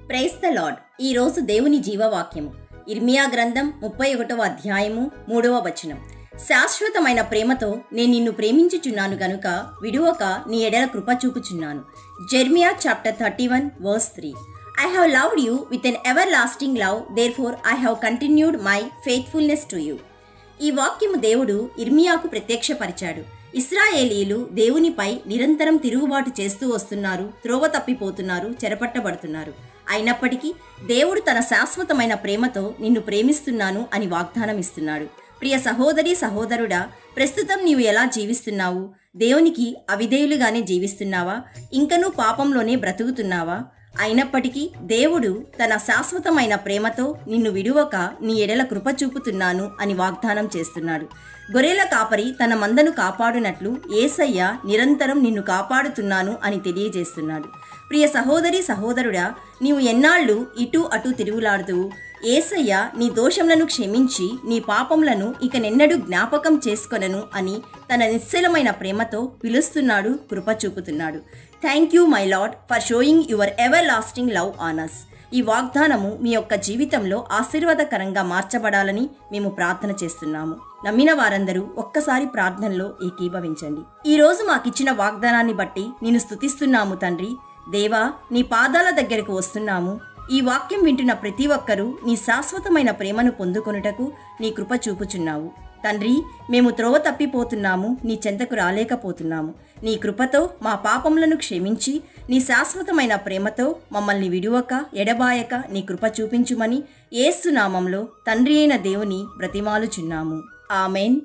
Praise the lord. ఈరోజు దేవుని జీవవాక్యము ఇర్మియా గ్రంథం 31వ అధ్యాయము 3వ వచనం. శాశ్వతమైన ప్రేమతో నేను నిన్ను ప్రేమించుచున్నాను గనుక విడువక నీ ఎడల కృప చూపుచున్నాను. Jeremiah chapter 31 verse 3. I have loved you with an everlasting love, therefore I have continued my faithfulness to you. ఈ వాక్యము దేవుడు ఇర్మియాకు ప్రత్యక్షపరిచాడు. ఇశ్రాయేలీయులు దేవునిపై నిరంతరం తిరుగుబాటు చేస్తూ వస్తున్నారు, త్రోవ తప్పిపోతున్నారు, చెరపట్టబడుతున్నారు. అయినప్పటికీ దేవుడు తన శాశ్వతమైన ప్రేమతో నిన్ను ప్రేమిస్తున్నాను అని వాగ్దానం ఇస్తున్నాడు. ప్రియ సహోదరి సహోదరుడా, ప్రస్తుతం నీవు ఎలా జీవిస్తున్నావు? దేవునికి అవిధేయులుగానే జీవిస్తున్నావా? ఇంకనూ పాపంలోనే బ్రతుకుతున్నావా? అయినప్పటికీ దేవుడు తన శాశ్వతమైన ప్రేమతో నిన్ను విడువక నీ ఎడల కృప చూపుతున్నాను అని వాగ్దానం చేస్తున్నాడు. గొర్రెల కాపరి తన మందను కాపాడునట్లు యేసయ్య నిరంతరం నిన్ను కాపాడుతున్నాను అని తెలియజేస్తున్నాడు. ప్రియ సహోదరి సహోదరుడా, నీవు ఎన్నాళ్ళు ఇటు అటు తిరుగులాడుతూ యేసయ్య నీ దోషములను క్షమించి నీ పాపములను ఇక నెన్నడూ జ్ఞాపకం చేసుకొనను అని తన నిశ్చలమైన ప్రేమతో పిలుస్తున్నాడు, కృప చూపుతున్నాడు. Thank you my Lord for showing your everlasting love on us. ఈ వాగ్దానము మీ యొక్క జీవితంలో ఆశీర్వాదకరంగా మార్చబడాలని మేము ప్రార్థన చేస్తున్నాము. నమ్మిన వారందరూ ఒక్కసారి ప్రార్థనలో ఏకీభవించండి. ఈరోజు మాకిచ్చిన వాగ్దానాన్ని బట్టి నిన్ను స్తుతిస్తున్నాము తండ్రి. దేవా, నీ పాదాల దగ్గరకు వస్తున్నాము. ఈ వాక్యం వింటున్న ప్రతి ఒక్కరూ నీ శాశ్వతమైన ప్రేమను పొందుకొనుటకు నీ కృప చూపుచున్నావు తండ్రి. మేము త్రోవ తప్పిపోతున్నాము, నీ చెంతకు రాలేకపోతున్నాము. నీ కృపతో మా పాపములను క్షమించి నీ శాశ్వతమైన ప్రేమతో మమ్మల్ని విడువక ఎడబాయక నీ కృప చూపించుమని యేసు నామంలో తండ్రి అయిన దేవుని బ్రతిమాలుచున్నాము. ఆమెన్.